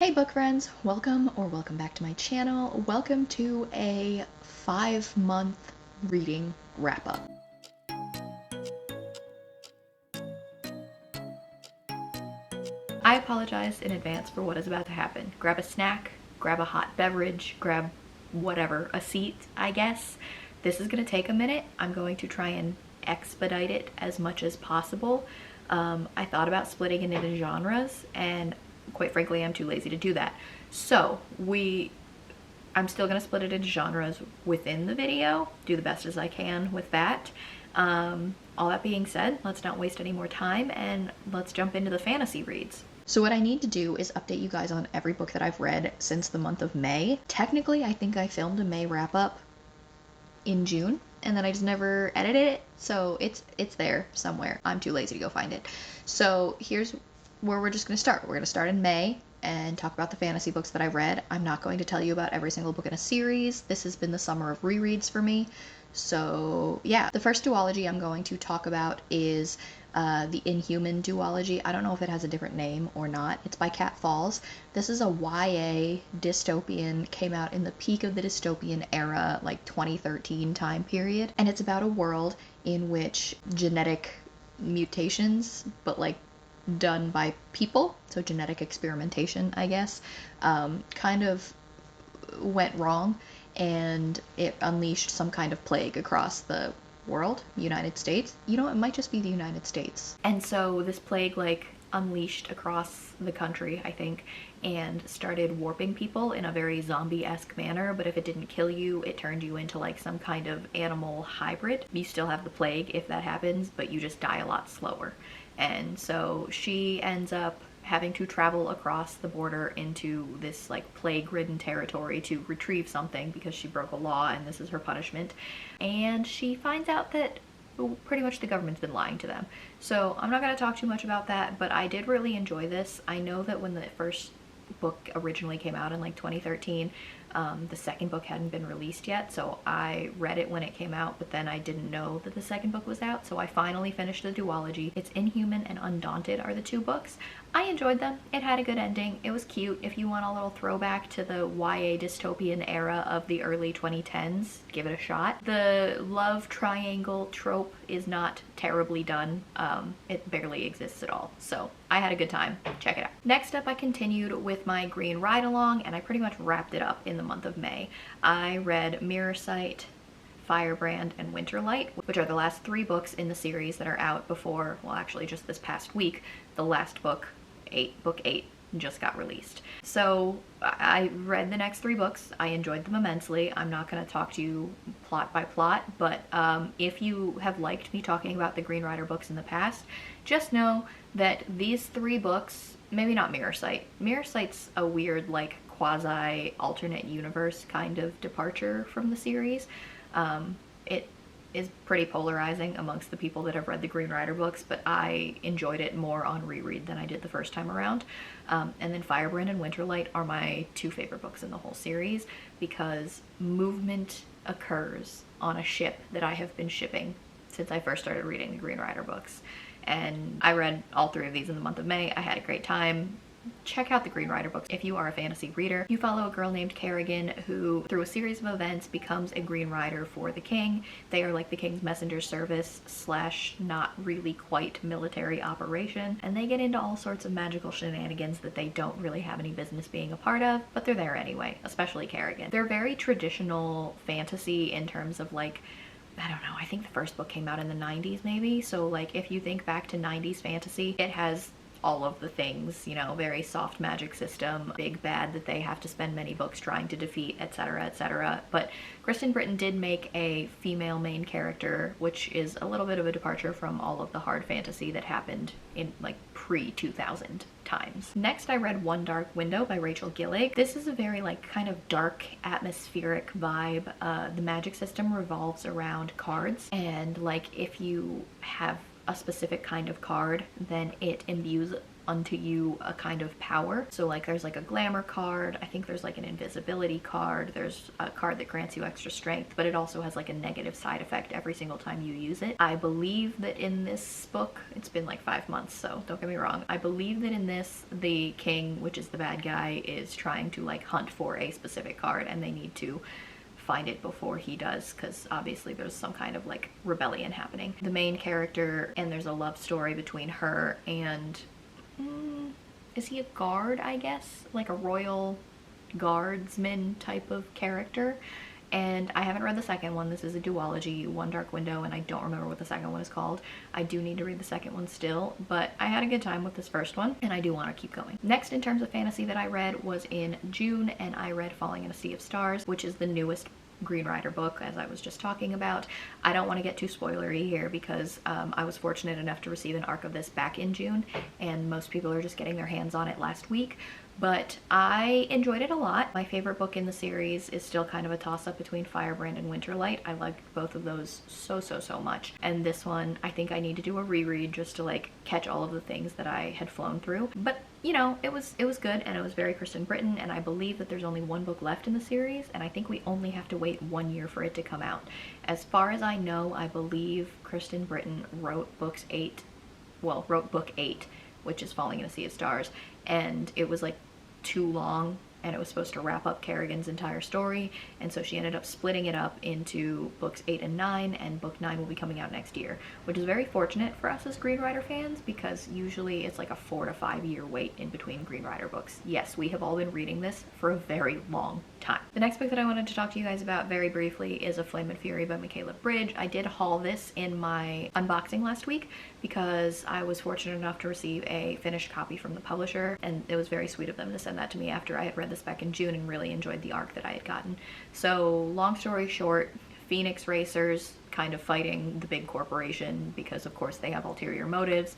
Hey book friends, welcome back to my channel. Welcome to a 5-month reading wrap up. I apologize in advance for what is about to happen. Grab a snack, grab a hot beverage, grab whatever, a seat, I guess. This is gonna take a minute. I'm going to try and expedite it as much as possible. I thought about splitting it into genres, and quite frankly, I'm too lazy to do that. So I'm still gonna split it into genres within the video, do the best as I can with that. All that being said, let's not waste any more time and let's jump into the fantasy reads. So what I need to do is update you guys on every book that I've read since the month of May. Technically, I think I filmed a May wrap up in June, and then I just never edited it, so it's there somewhere. I'm too lazy to go find it. So here's where we're just gonna start. We're gonna start in May and talk about the fantasy books that I read. I'm not going to tell you about every single book in a series. This has been the summer of rereads for me. So yeah, the first duology I'm going to talk about is the Inhuman duology. I don't know if it has a different name or not. It's by Cat Falls. This is a YA dystopian, came out in the peak of the dystopian era, like 2013 time period. And it's about a world in which genetic mutations, but like done by people, so genetic experimentation, I guess, kind of went wrong, and it unleashed some kind of plague across the world, United States. You know, it might just be the United States. And so this plague like unleashed across the country, I think, and started warping people in a very zombie-esque manner, but if it didn't kill you, it turned you into like some kind of animal hybrid. You still have the plague if that happens, but you just die a lot slower. And so she ends up having to travel across the border into this like plague-ridden territory to retrieve something because she broke a law and this is her punishment. And she finds out that pretty much the government's been lying to them. So I'm not going to talk too much about that, but I did really enjoy this. I know that when the first book originally came out in like 2013, the second book hadn't been released yet, so I read it when it came out, but then I didn't know that the second book was out, so I finally finished the duology. It's Inhuman and Undaunted are the two books. I enjoyed them. It had a good ending. It was cute. If you want a little throwback to the YA dystopian era of the early 2010s, give it a shot. The love triangle trope is not terribly done. It barely exists at all, so I had a good time. Check it out. Next up, I continued with my green ride-along, and I pretty much wrapped it up in the month of May. I read Mirror Sight, Firebrand, and Winterlight, which are the last 3 books in the series that are out before, well actually just this past week, the last book, book 8, just got released. So I read the next 3 books. I enjoyed them immensely. I'm not going to talk to you plot by plot, but if you have liked me talking about the Green Rider books in the past, just know that these 3 books, maybe not Mirror Sight. Mirror Sight's a weird like quasi alternate universe kind of departure from the series. It is pretty polarizing amongst the people that have read the Green Rider books, but I enjoyed it more on reread than I did the first time around. And then Firebrand and Winterlight are my 2 favorite books in the whole series because movement occurs on a ship that I have been shipping since I first started reading the Green Rider books. And I read all 3 of these in the month of May. I had a great time. Check out the Green Rider books if you are a fantasy reader. You follow a girl named Kerrigan who, through a series of events, becomes a Green Rider for the king. They are like the king's messenger service slash not really quite military operation, and they get into all sorts of magical shenanigans that they don't really have any business being a part of, but they're there anyway, especially Kerrigan. They're very traditional fantasy in terms of like, I don't know, I think the first book came out in the 90s maybe, so like if you think back to 90s fantasy, it has all of the things, you know, very soft magic system, big bad that they have to spend many books trying to defeat, etc., etc. But Kristen Britton did make a female main character, which is a little bit of a departure from all of the hard fantasy that happened in like pre-2000 times. Next, I read One Dark Window by Rachel Gillig. This is a very like kind of dark atmospheric vibe. The magic system revolves around cards, and like if you have a specific kind of card, then it imbues unto you a kind of power. So like there's like a glamour card, I think there's like an invisibility card, there's a card that grants you extra strength, but it also has like a negative side effect every single time you use it. I believe that in this book, it's been like 5 months, so don't get me wrong, I believe that in this, the king, which is the bad guy, is trying to like hunt for a specific card, and they need to find it before he does, because obviously there's some kind of like rebellion happening. The main character, and there's a love story between her and is he a guard, I guess, like a royal guardsman type of character. And I haven't read the second one. This is a duology, One Dark Window, and I don't remember what the second one is called. I do need to read the second one still, but I had a good time with this first one, and I do want to keep going. Next in terms of fantasy that I read was in June, and I read Falling in a Sea of Stars, which is the newest Green Rider book, as I was just talking about. I don't want to get too spoilery here because I was fortunate enough to receive an arc of this back in June, and most people are just getting their hands on it last week. But I enjoyed it a lot. My favorite book in the series is still kind of a toss-up between Firebrand and Winterlight. I liked both of those so much. And this one, I think I need to do a reread just to like catch all of the things that I had flown through. But you know, it was good, and it was very Kristen Britain, and I believe that there's only one book left in the series, and I think we only have to wait 1 year for it to come out. As far as I know, I believe Kristen Britain wrote book 8, which is Falling in a Sea of Stars, and it was like too long, and it was supposed to wrap up Kerrigan's entire story, and so she ended up splitting it up into books 8 and 9, and book 9 will be coming out next year, which is very fortunate for us as Green Rider fans, because usually it's like a 4 to 5 year wait in between Green Rider books. Yes, we have all been reading this for a very long time. The next book that I wanted to talk to you guys about very briefly is A Flame and Fury by Michaela Bridge. I did haul this in my unboxing last week because I was fortunate enough to receive a finished copy from the publisher, and it was very sweet of them to send that to me after I had read this back in June and really enjoyed the arc that I had gotten. So long story short, Phoenix Racers kind of fighting the big corporation because of course they have ulterior motives.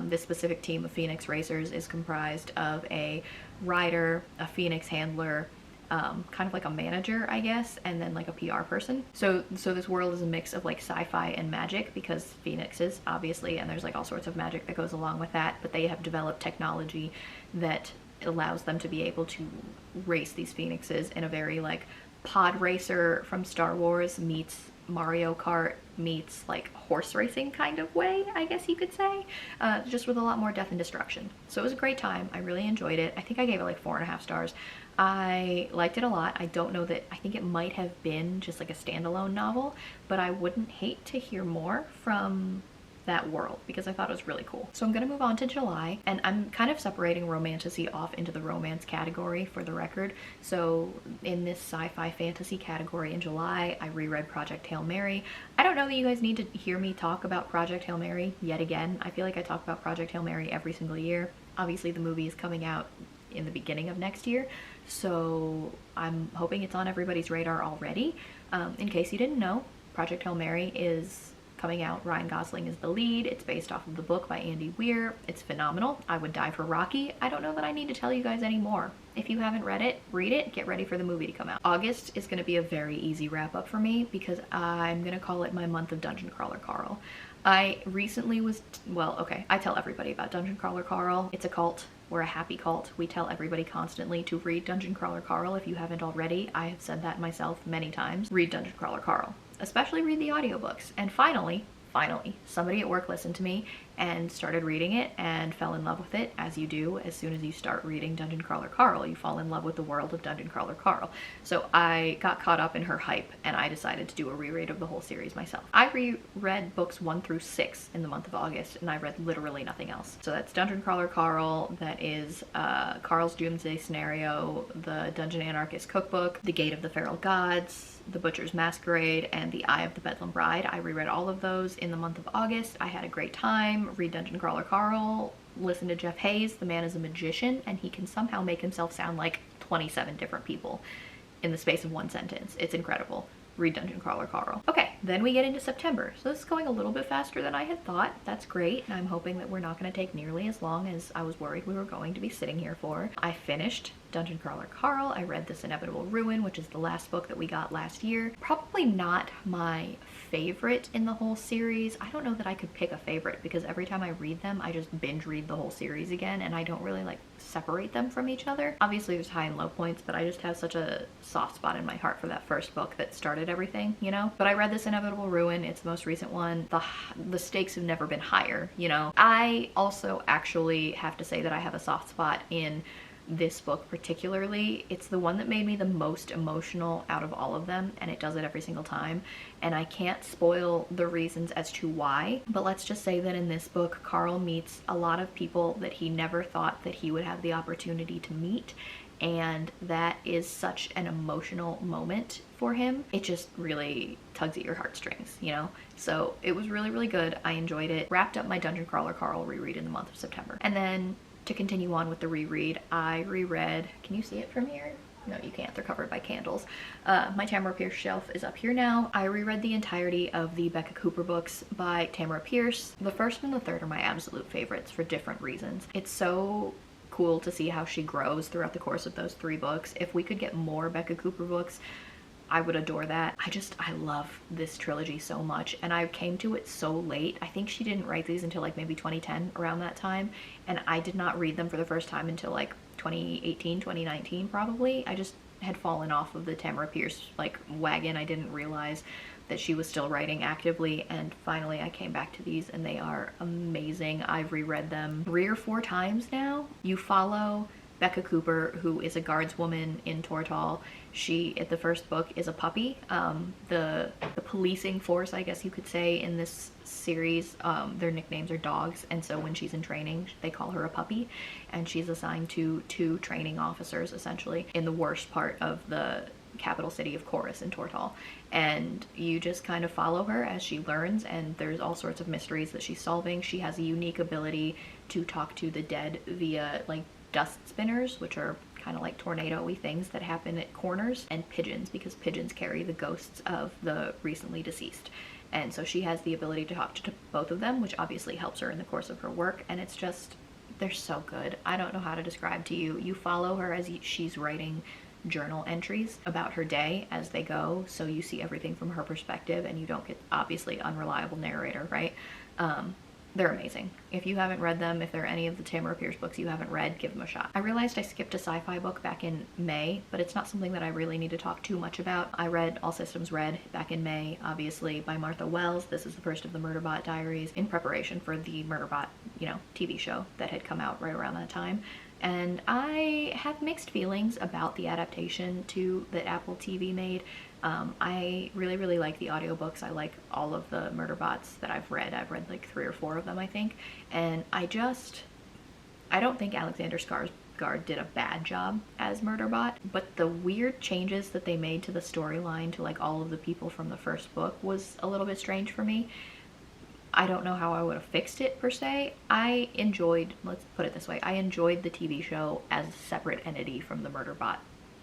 This specific team of Phoenix Racers is comprised of a rider, a Phoenix handler, kind of like a manager, I guess, and then like a PR person. So this world is a mix of like sci-fi and magic because Phoenixes, obviously, and there's like all sorts of magic that goes along with that, but they have developed technology that allows them to be able to race these Phoenixes in a very like pod racer from Star Wars meets Mario Kart meets like horse racing kind of way, I guess you could say, just with a lot more death and destruction. So it was a great time. I really enjoyed it. I think I gave it like 4.5 stars. I liked it a lot. I don't know that, I think it might have been just like a standalone novel, but I wouldn't hate to hear more from that world because I thought it was really cool. So I'm gonna move on to July, and I'm kind of separating romantasy off into the romance category for the record. So in this sci-fi fantasy category in July, I reread Project Hail Mary. I don't know that you guys need to hear me talk about Project Hail Mary yet again. I feel like I talk about Project Hail Mary every single year. Obviously the movie is coming out in the beginning of next year, so I'm hoping it's on everybody's radar already. In case you didn't know, Project Hail Mary is coming out. Ryan Gosling is the lead. It's based off of the book by Andy Weir. It's phenomenal. I would die for Rocky. I don't know that I need to tell you guys anymore. If you haven't read it, read it. Get ready for the movie to come out. August is going to be a very easy wrap up for me because I'm going to call it my month of Dungeon Crawler Carl. I recently was, well, okay, I tell everybody about Dungeon Crawler Carl. It's a cult. We're a happy cult. We tell everybody constantly to read Dungeon Crawler Carl if you haven't already. I have said that myself many times. Read Dungeon Crawler Carl. Especially read the audiobooks. And finally, somebody at work listened to me and started reading it and fell in love with it, as you do as soon as you start reading Dungeon Crawler Carl. You fall in love with the world of Dungeon Crawler Carl. So I got caught up in her hype and I decided to do a reread of the whole series myself. I reread books 1 through 6 in the month of August, and I read literally nothing else. So that's Dungeon Crawler Carl, that is Carl's Doomsday Scenario, the Dungeon Anarchist Cookbook, The Gate of the Feral Gods, The Butcher's Masquerade, and The Eye of the Bedlam Bride. I reread all of those in the month of August. I had a great time. Read Dungeon Crawler Carl, listen to Jeff Hayes. The man is a magician and he can somehow make himself sound like 27 different people in the space of one sentence. It's incredible. Read Dungeon Crawler Carl. Okay, then we get into September. So this is going a little bit faster than I had thought. That's great, and I'm hoping that we're not going to take nearly as long as I was worried we were going to be sitting here for. I finished Dungeon Crawler Carl. I read This Inevitable Ruin, which is the last book that we got last year. Probably not my favorite in the whole series. I don't know that I could pick a favorite because every time I read them, I just binge read the whole series again, and I don't really like separate them from each other. Obviously there's high and low points, but I just have such a soft spot in my heart for that first book that started everything, you know? But I read This Inevitable Ruin. It's the most recent one. The stakes have never been higher, you know? I also actually have to say that I have a soft spot in this book particularly. It's the one that made me the most emotional out of all of them, and it does it every single time. And I can't spoil the reasons as to why, but let's just say that in this book, Carl meets a lot of people that he never thought that he would have the opportunity to meet, and that is such an emotional moment for him. It just really tugs at your heartstrings, you know? So it was really, really good. I enjoyed it. Wrapped up my Dungeon Crawler Carl reread in the month of September. And then to continue on with the reread, I reread, can you see it from here? No, you can't, they're covered by candles. My Tamara Pierce shelf is up here now. I reread the entirety of the Becca Cooper books by Tamara Pierce. The first and the third are my absolute favorites for different reasons. It's so cool to see how she grows throughout the course of those 3 books. If we could get more Becca Cooper books, I would adore that. I love this trilogy so much, and I came to it so late. I think she didn't write these until like maybe 2010, around that time, and I did not read them for the first time until like 2018, 2019 probably. I just had fallen off of the Tamara Pierce like wagon. I didn't realize that she was still writing actively, and finally I came back to these and they are amazing. I've reread them 3 or 4 times now. You follow Becca Cooper, who is a guardswoman in Tortall. She, at the first book, is a puppy. The policing force, I guess you could say, in this series, their nicknames are dogs, and so when she's in training, they call her a puppy, and she's assigned to 2 training officers, essentially, in the worst part of the capital city of Chorus in Tortall. And you just kind of follow her as she learns, and there's all sorts of mysteries that she's solving. She has a unique ability to talk to the dead via, like, dust spinners, which are kind of like tornado-y things that happen at corners, and pigeons, because pigeons carry the ghosts of the recently deceased. And so she has the ability to talk to both of them, which obviously helps her in the course of her work, and it's just, they're so good. I don't know how to describe to you. You follow her as she's writing journal entries about her day as they go, so you see everything from her perspective, and you don't get, obviously, unreliable narrator, right? They're amazing. If you haven't read them, if there are any of the Tamara Pierce books you haven't read, give them a shot. I realized I skipped a sci-fi book back in May, but it's not something that I really need to talk too much about. I read All Systems Red back in May, obviously, by Martha Wells. This is the first of the Murderbot Diaries, in preparation for the Murderbot, you know, TV show that had come out right around that time. And I have mixed feelings about the adaptation that Apple TV made. I really, really like the audiobooks. I like all of the Murderbots that I've read. I've read like 3 or 4 of them, I think. And I don't think Alexander Skarsgård did a bad job as Murderbot, but the weird changes that they made to the storyline to like all of the people from the first book was a little bit strange for me. I don't know how I would have fixed it per se. I enjoyed, let's put it this way, I enjoyed the TV show as a separate entity from the Murderbot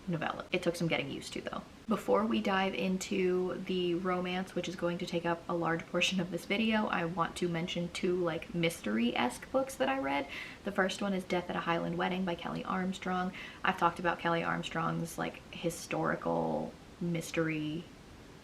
novella. It took some getting used to though. Before we dive into the romance, which is going to take up a large portion of this video, I want to mention 2 like mystery-esque books that I read. The first one is Death at a Highland Wedding by Kelly Armstrong. I've talked about Kelly Armstrong's like historical mystery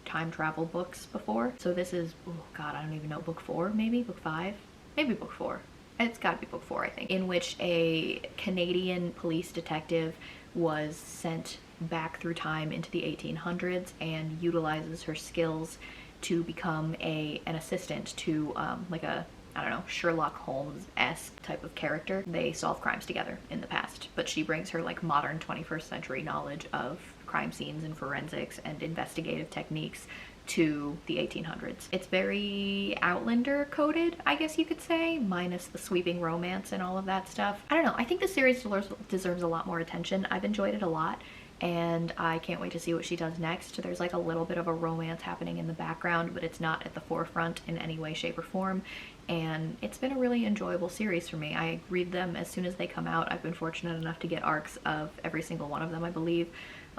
time travel books before. So this is, oh god, I don't even know, book 4 maybe? Book 5? Maybe book 4. It's gotta be book 4, I think. In which a Canadian police detective was sent back through time into the 1800s and utilizes her skills to become an assistant to like a, I don't know, Sherlock Holmes-esque type of character. They solve crimes together in the past, but she brings her like modern 21st century knowledge of crime scenes and forensics and investigative techniques to the 1800s. It's very Outlander coded, I guess you could say, minus the sweeping romance and all of that stuff. I don't know, I think the series deserves a lot more attention. I've enjoyed it a lot, and I can't wait to see what she does next. There's like a little bit of a romance happening in the background, but it's not at the forefront in any way, shape, or form, and it's been a really enjoyable series for me. I read them as soon as they come out. I've been fortunate enough to get arcs of every single one of them, I believe.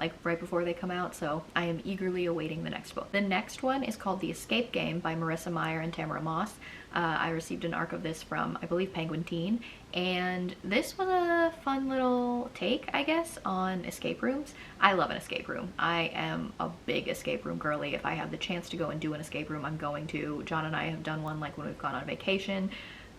like right before they come out, so I am eagerly awaiting the next book. The next one is called The Escape Game by Marissa Meyer and Tamara Moss. I received an arc of this from, I believe, Penguin Teen, and this was a fun little take, I guess, on escape rooms. I love an escape room. I am a big escape room girly. If I have the chance to go and do an escape room, I'm going to. John and I have done one like when we've gone on vacation.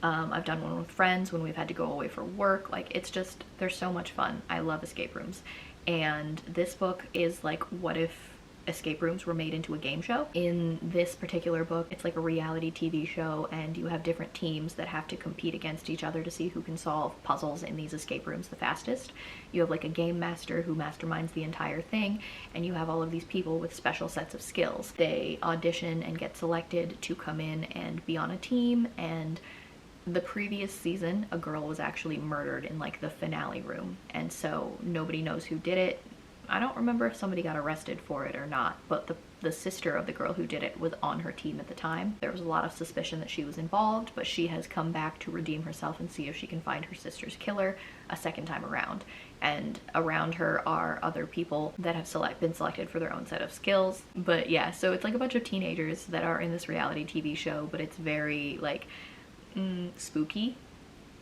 I've done one with friends when we've had to go away for work. Like, it's just, they're so much fun. I love escape rooms. And this book is like, what if escape rooms were made into a game show? In this particular book, it's like a reality TV show, and you have different teams that have to compete against each other to see who can solve puzzles in these escape rooms the fastest. You have like a game master who masterminds the entire thing, and you have all of these people with special sets of skills. They audition and get selected to come in and be on a team, and the previous season, a girl was actually murdered in like the finale room, and so nobody knows who did it. I don't remember if somebody got arrested for it or not, but the sister of the girl who did it was on her team at the time. There was a lot of suspicion that she was involved, but she has come back to redeem herself and see if she can find her sister's killer a second time around. And around her are other people that have been selected for their own set of skills. But yeah, so it's like a bunch of teenagers that are in this reality TV show, but it's very like spooky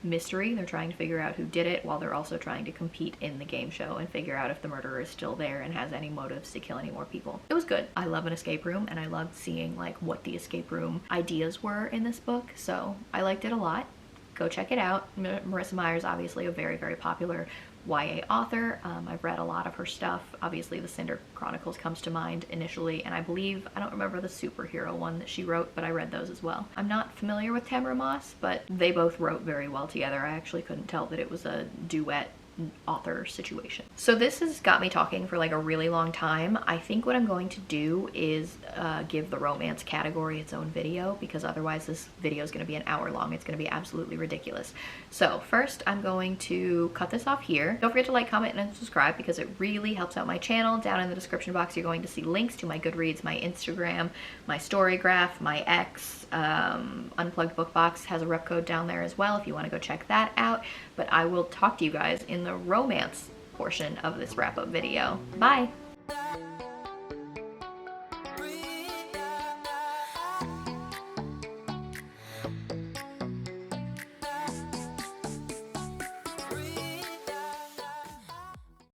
mystery. They're trying to figure out who did it while they're also trying to compete in the game show and figure out if the murderer is still there and has any motives to kill any more people. It was good. I love an escape room, and I loved seeing like what the escape room ideas were in this book, so I liked it a lot. Go check it out. Marissa Meyer is obviously a very, very popular YA author. I've read a lot of her stuff. Obviously the Cinder Chronicles comes to mind initially, and I believe, I don't remember the superhero one that she wrote, but I read those as well. I'm not familiar with Tamara Moss, but they both wrote very well together. I actually couldn't tell that it was a duet author situation. So this has got me talking for like a really long time. I think what I'm going to do is give the romance category its own video, because otherwise this video is going to be an hour long. It's going to be absolutely ridiculous. So first I'm going to cut this off here. Don't forget to like, comment, and subscribe because it really helps out my channel. Down in the description box you're going to see links to my Goodreads, my Instagram, my Storygraph, my X, Unplugged book box has a rep code down there as well if you want to go check that out. But I will talk to you guys in the romance portion of this wrap-up video. Bye!